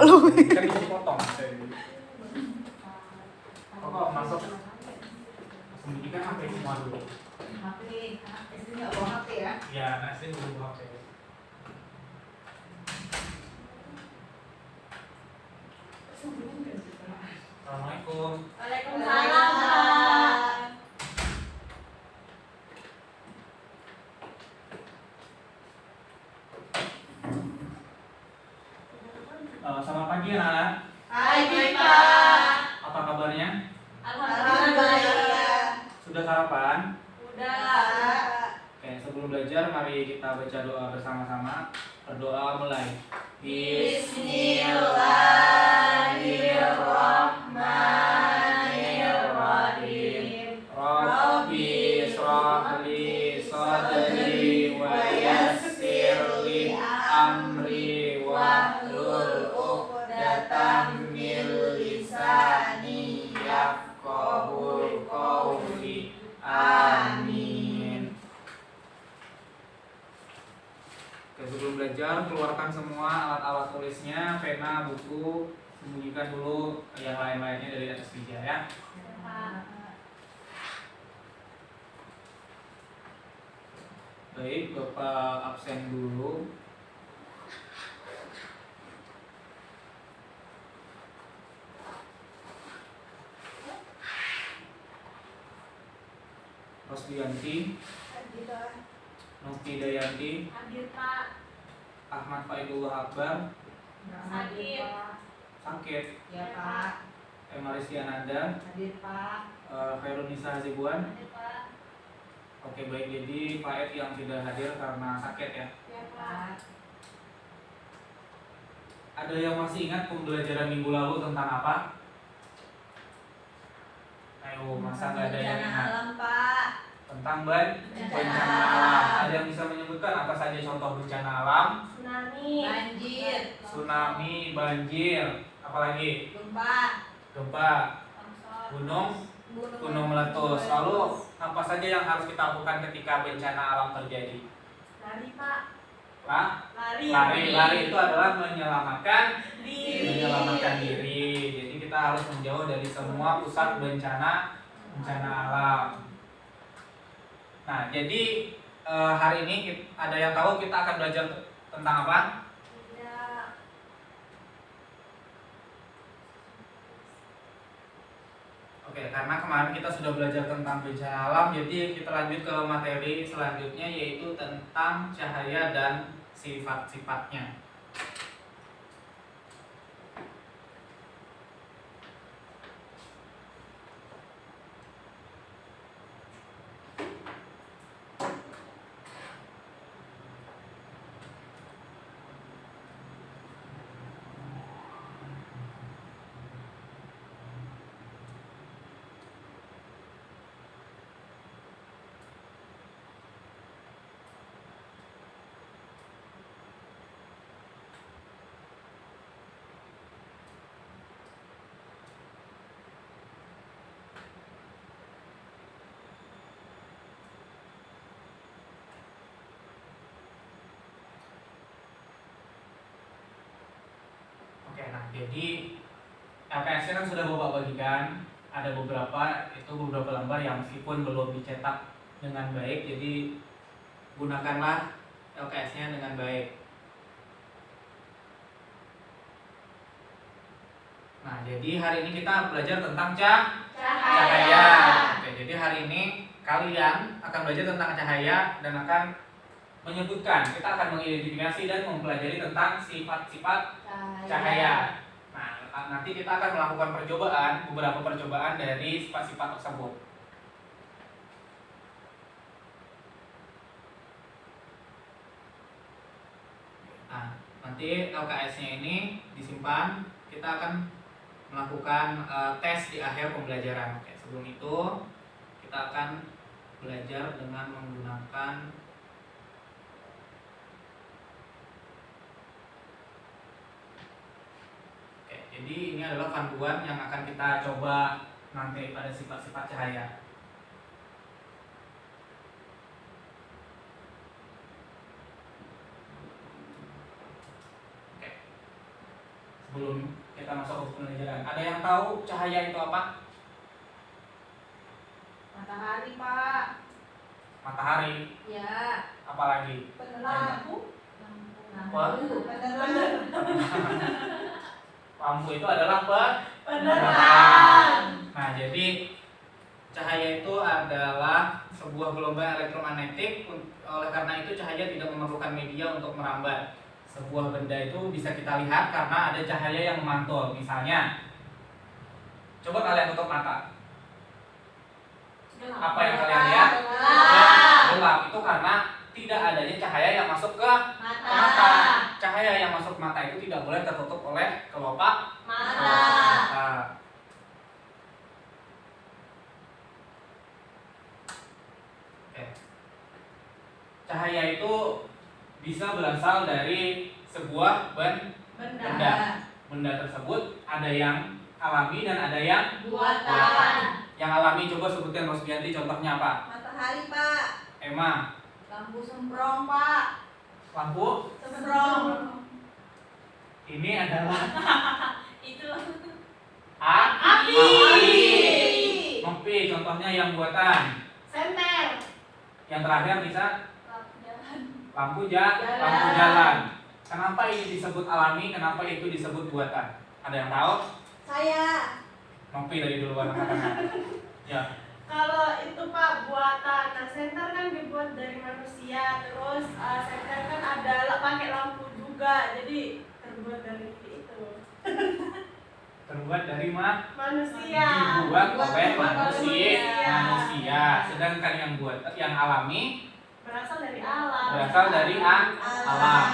lu. Kan bisa potong. Kok masuk pendidikan sampai semua dulu. HP, SD nggak bawa HP ya? Ya, nasi dulu HP. Assalamualaikum. Waalaikumsalam, Pak. Selamat pagi anak-anak. Pagi, Pak. Apa kabarnya? Alhamdulillah. Sudah sarapan? Udah. Oke, sebelum belajar mari kita baca doa bersama-sama. Berdoa mulai. Bismillahirrahmanirrahim. Rabbi shrah li sadri wa yassir li amri wahlul 'uqdatam min lisani yafqahul qawli. Amin. Oke, sebelum belajar keluarkan semua alat-alat tulisnya, pena, buku, sembunyikan dulu yang lain-lainnya dari atas meja ya. Baik, Bapak absen dulu. Rosdianti, Novi Dayanti, Hadir, Pak. Ahmad Faidullah Akbar, Hadir. sakit, Ya, Pak. Emma Rizkiananda, Hadir, Pak. Khairunisa Hazibuan. Hadir, Pak. Oke, baik, jadi Pak Ed yang tidak hadir karena sakit ya. Ya, Pak. Ada yang masih ingat pembelajaran minggu lalu tentang apa? Ayo, masa nggak ada yang Bencana ingat? alam, Pak. Tentang bencana alam. Ada yang bisa menyebutkan apa saja contoh bencana alam? Banjir. Tsunami, banjir, apalagi Gempa. gempa, gunung meletus. Lalu apa saja yang harus kita lakukan ketika bencana alam terjadi? Lari, Pak. Lari itu adalah menyelamatkan Diri. Jadi kita harus menjauh dari semua pusat bencana alam. Nah, jadi hari ini ada yang tahu kita akan belajar tentang apa? Oke, karena kemarin kita sudah belajar tentang bencana alam, jadi kita lanjut ke materi selanjutnya, yaitu tentang cahaya dan sifat-sifatnya. Oke, nah jadi LPS kan sudah Bapak bagikan, ada beberapa lembar yang meskipun belum dicetak dengan baik, jadi gunakanlah LKS-nya dengan baik. Nah, jadi hari ini kita belajar tentang cahaya. Oke, jadi hari ini kalian akan belajar tentang cahaya dan akan menyebutkan, kita akan mengidentifikasi dan mempelajari tentang sifat-sifat cahaya. Nah, nanti kita akan melakukan beberapa percobaan dari sifat-sifat tersebut. Nah, nanti LKS-nya ini disimpan, kita akan melakukan tes di akhir pembelajaran. Oke, sebelum itu kita akan belajar dengan menggunakan jadi ini adalah panduan yang akan kita coba nanti pada sifat-sifat cahaya. Oke. sebelum kita masuk ke pembelajaran. Ada yang tahu cahaya itu apa? Matahari, Pak. Matahari. Ya. Apalagi? Lampu. Apa? Penerang. Lampu itu adalah Penerang. Nah, jadi cahaya itu adalah sebuah gelombang elektromagnetik. Oleh karena itu cahaya tidak memerlukan media untuk merambat. Sebuah benda itu bisa kita lihat karena ada cahaya yang memantul. Misalnya, coba kalian tutup mata. Apa yang kalian lihat? Gelap. Itu karena tidak adanya cahaya yang masuk ke mata. Cahaya yang masuk ke mata itu tidak boleh tertutup oleh kelopak mata. Oke. Cahaya itu bisa berasal dari sebuah benda. Benda tersebut ada yang alami dan ada yang Buatan. Yang alami coba sebutkan Rosbianti, contohnya apa? Matahari, Pak. Emma. Lampu semprong, Pak. Lampu. Semprong. Ini adalah Itu api. api. Ngopi, contohnya yang buatan. Senter. Yang terakhir bisa lampu Jalan. jalan. Kenapa ini disebut alami? Kenapa itu disebut buatan? Ada yang tahu? Saya. Ngopi dari duluan anak-anak. Ya. Kalau itu Pak buatan, nah senter kan dibuat dari manusia, terus senter kan ada pakai lampu juga, jadi terbuat dari itu. Terbuat dari Manusia. dibuat oleh manusia. manusia. Sedangkan yang alami Berasal dari alam. berasal dari alam. Alam.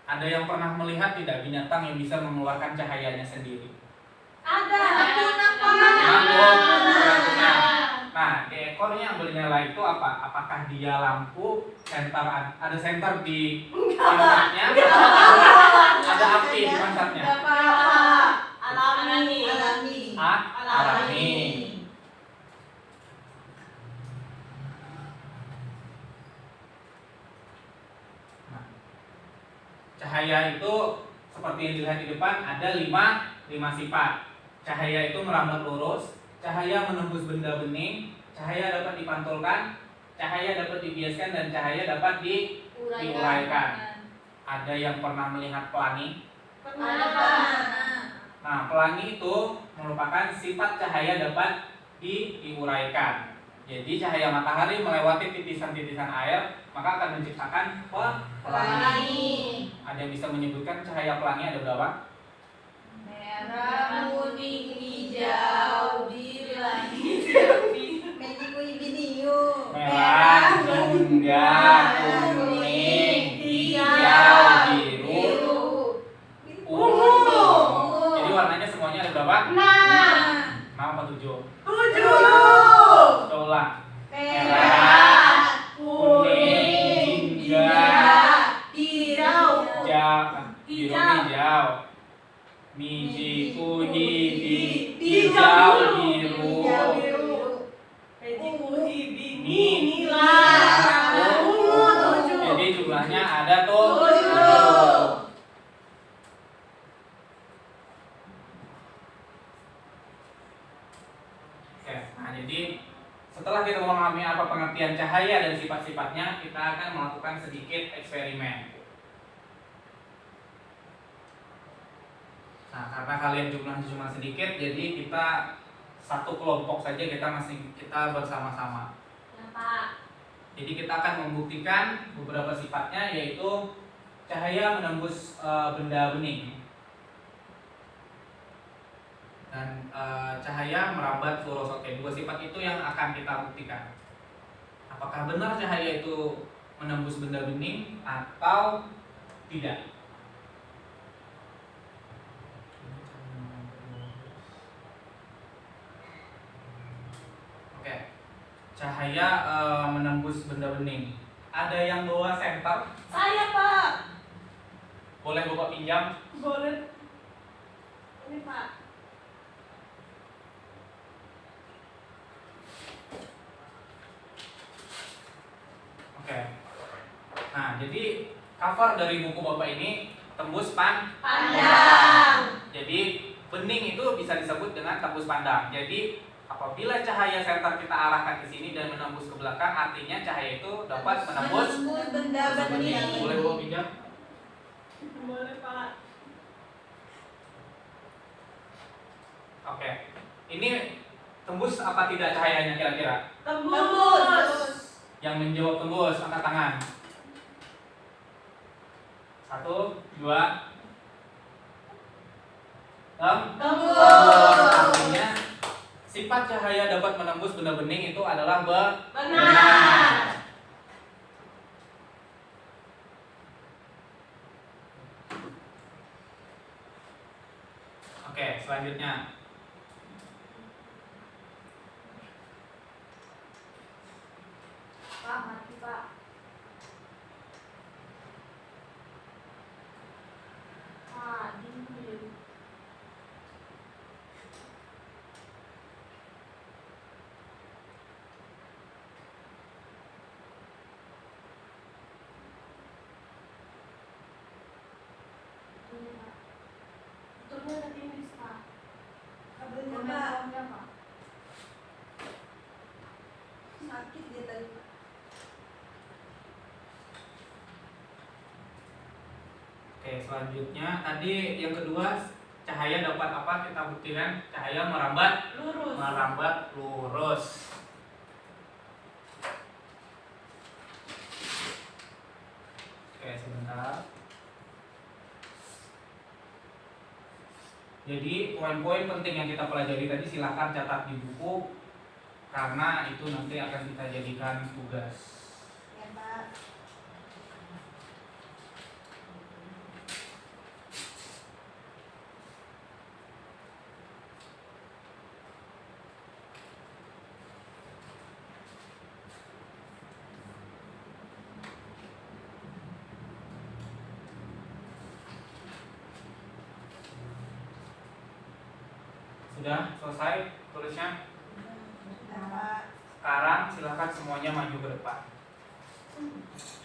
Ada yang pernah melihat tidak binatang yang bisa mengeluarkan cahayanya sendiri? Ada. Tuna. Nah, di ekornya yang bernyala itu apa? Apakah dia lampu, ada senter di pansatnya? Ada api di pansatnya? Alami. Alami. Nah, cahaya itu seperti yang dilihat di depan ada lima sifat. Cahaya itu merambat lurus, cahaya menembus benda bening, cahaya dapat dipantulkan, cahaya dapat dibiaskan, dan cahaya dapat diuraikan. Ada yang pernah melihat pelangi? Nah, pelangi itu merupakan sifat cahaya dapat diuraikan. Jadi cahaya matahari melewati titisan-titisan air, maka akan menciptakan pelangi. Ada yang bisa menyebutkan cahaya pelangi ada berapa? Merah, kuning, hijau, biru, Merah, jingga, kuning, hijau, biru, ungu. Jadi warnanya semuanya ada berapa? 6 apa 7? 7. Coba ulang. merah, Kuning, jingga, Hijau. biru, hijau, miji, kuhi, hijau, biru, Nila. Jadi jumlahnya ada tuh 7. Oke, nah jadi setelah kita memahami apa pengertian cahaya dan sifat-sifatnya, kita akan melakukan sedikit eksperimen. Nah, karena kalian jumlahnya cuma sedikit, jadi kita satu kelompok saja, kita bersama-sama. Ya, Pak. Jadi kita akan membuktikan beberapa sifatnya, yaitu cahaya menembus benda bening dan cahaya merambat fluoros. Oke, dua sifat itu yang akan kita buktikan. Apakah benar cahaya itu menembus benda bening atau tidak? Oke, cahaya menembus benda bening. Ada yang bawa senter? Saya Pak. Boleh Bapak pinjam? Boleh. Ini Pak. Oke. Nah, jadi cover dari buku Bapak ini tembus panjang. bisa disebut dengan tembus pandang. Jadi apabila cahaya senter kita arahkan ke sini dan menembus ke belakang, artinya cahaya itu dapat menembus benda bening. Boleh bawa pinjam? Boleh Pak. Oke. Ini tembus apa tidak cahayanya kira-kira? Tembus. Yang menjawab tembus angkat tangan. 1, 2. Tembus. Artinya sifat cahaya dapat menembus benda bening itu adalah Benar. Oke, selanjutnya. Pak, mati Pak. Dingin. Turunnya ke tinggi Pak. Kabelnya Momentumnya, Pak. Pak. Sakit dia tadi Pak. Oke, selanjutnya tadi yang kedua cahaya dapat apa kita buktikan? Cahaya merambat lurus. Oke, sebentar. Jadi poin-poin penting yang kita pelajari tadi silahkan catat di buku karena itu nanti akan kita jadikan tugas. Ya Pak. Sudah selesai tulisnya? Ya Pak. Sekarang silahkan semuanya maju ke depan.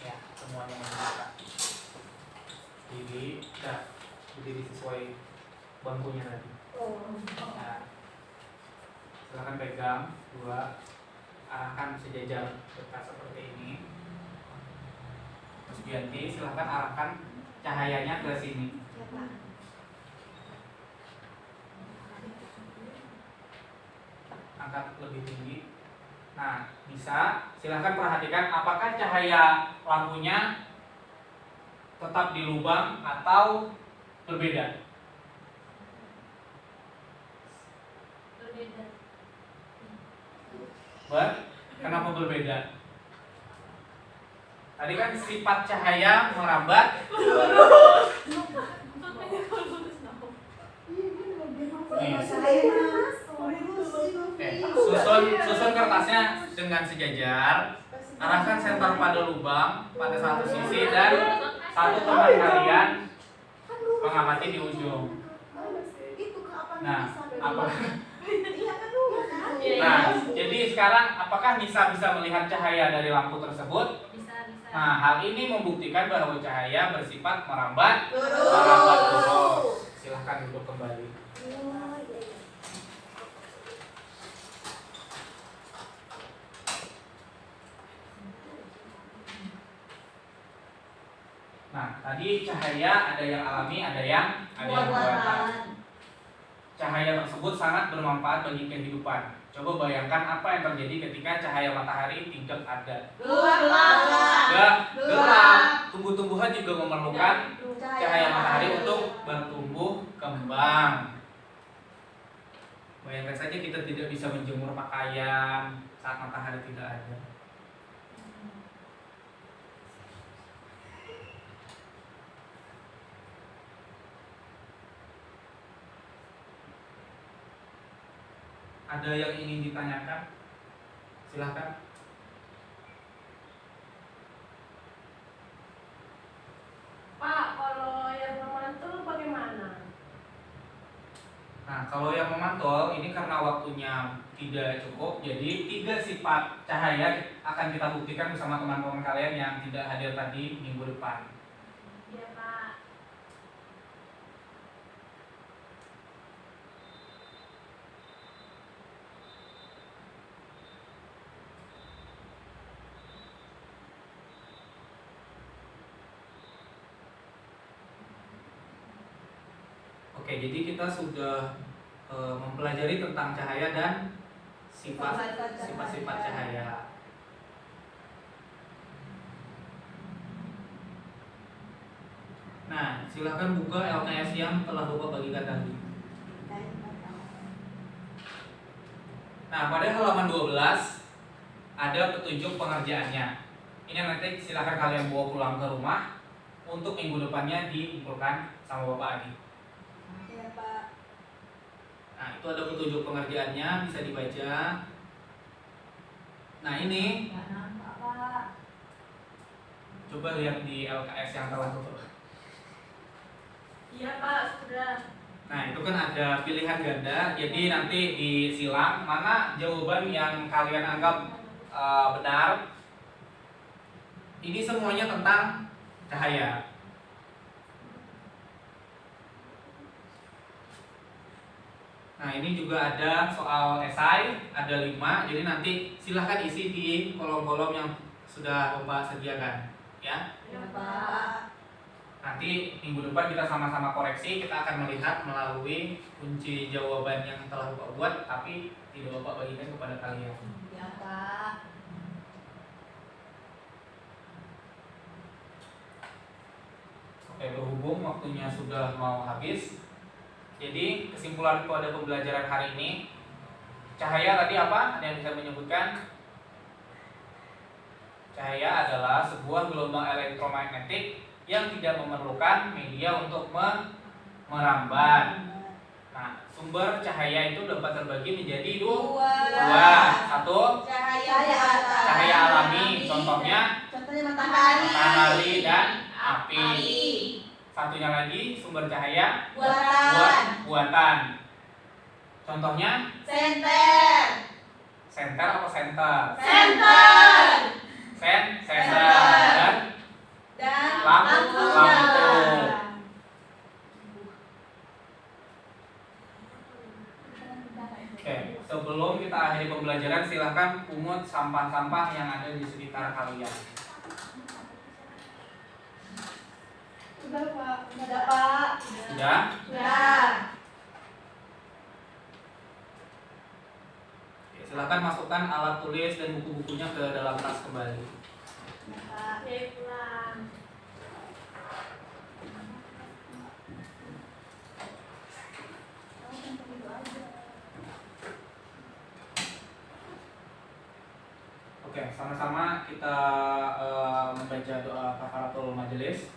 Ya, semuanya maju ke depan. Berdiri sesuai bangkunya tadi. Nah, silahkan pegang dua, arahkan sejajar dekat seperti ini. Terus Bianti silahkan arahkan cahayanya ke sini. Ya Pak. Angkat lebih tinggi. Nah, bisa silahkan perhatikan apakah cahaya lampunya tetap di lubang atau berbeda. Kenapa berbeda? Tadi kan sifat cahaya merambat. Susun kertasnya dengan sejajar. Arahkan senter pada lubang pada satu sisi dan satu teman kalian mengamati di ujung. Nah, jadi sekarang apakah Nisa bisa melihat cahaya dari lampu tersebut? Bisa. Nah, hal ini membuktikan bahwa cahaya bersifat merambat lurus. Silahkan duduk kembali. Nah, tadi cahaya ada yang alami, ada yang buatan. Cahaya tersebut sangat bermanfaat bagi kehidupan. Coba bayangkan apa yang terjadi ketika cahaya matahari tidak ada. Gelap. Tumbuh-tumbuhan juga memerlukan cahaya matahari untuk bertumbuh kembang. Bayangkan saja kita tidak bisa menjemur pakaian saat matahari tidak ada. Ada yang ingin ditanyakan? Silahkan. Pak, kalau yang memantul bagaimana? Nah, kalau yang memantul ini karena waktunya tidak cukup, jadi 3 sifat cahaya akan kita buktikan bersama teman-teman kalian yang tidak hadir tadi minggu depan. Iya Pak. Oke, jadi kita sudah mempelajari tentang cahaya dan sifat-sifat cahaya. Nah, silahkan buka LKS yang telah Bapak bagikan tadi. Nah, pada halaman 12 ada petunjuk pengerjaannya. Ini nanti silahkan kalian bawa pulang ke rumah untuk minggu depannya dikumpulkan sama Bapak Adi. Ya Pak. Nah, itu ada petunjuk pengerjaannya, bisa dibaca. Nah, ini Nggak nampak Pak. coba lihat di LKS yang telah Bapak. Iya Pak, sudah. Nah, itu kan ada pilihan ganda, jadi nanti disilang mana jawaban yang kalian anggap benar. Ini semuanya tentang cahaya. Nah, ini juga ada soal esai, ada 5, jadi nanti silahkan isi di kolom-kolom yang sudah Bapak sediakan, ya. Ya Pak. Nanti minggu depan kita sama-sama koreksi, kita akan melihat melalui kunci jawaban yang telah Bapak buat, tapi tidak Bapak bagikan kepada kalian. Ya Pak. Oke, berhubung waktunya sudah mau habis, jadi kesimpulan pada pembelajaran hari ini, cahaya tadi apa? Ada yang bisa menyebutkan? Cahaya adalah sebuah gelombang elektromagnetik yang tidak memerlukan media untuk merambat. Nah, sumber cahaya itu dapat terbagi menjadi dua. Satu, cahaya alami. Contohnya matahari dan api. Satunya lagi sumber cahaya buatan. Contohnya senter atau senter? Senter dan lampu. Oke, sebelum kita akhiri pembelajaran, silahkan pungut sampah-sampah yang ada di sekitar kalian. Sudah Pak. Sudah Pak. Sudah? Sudah. Oke, silahkan masukkan alat tulis dan buku-bukunya ke dalam tas kembali. Ya Pak. Oke, pulang. Oke, sama-sama kita membaca doa kafaratul majelis.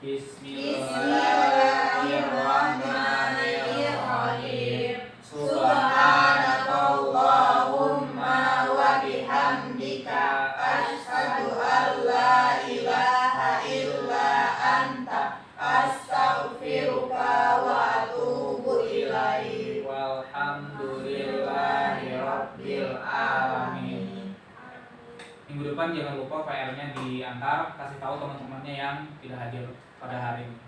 Bismillahirrahmanirrahim. Subhanakallahumma wa bihamdika asyhadu an la ilaha illa anta astaghfiruka wa atubu ilaik. Walhamdulillahirabbil alamin. Minggu depan jangan lupa PR-nya diantar, kasih tahu teman-temannya yang tidak hadir pada hari ini.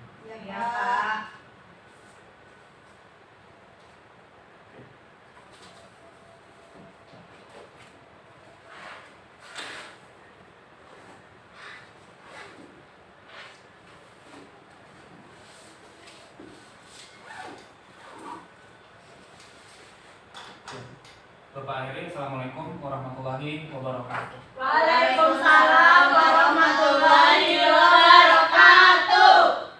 Ya Pak. Bapak akhiri, Assalamualaikum warahmatullahi wabarakatuh. Waalaikumsalam warahmatullahi wabarakatuh.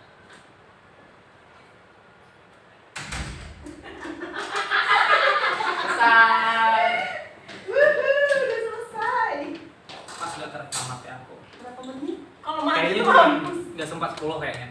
Selesai. Udah selesai. Pas udah terekam HP aku. Berapa menit? Kalau mati Kayaknya itu cuma bagus. nggak sempat 10 kayaknya.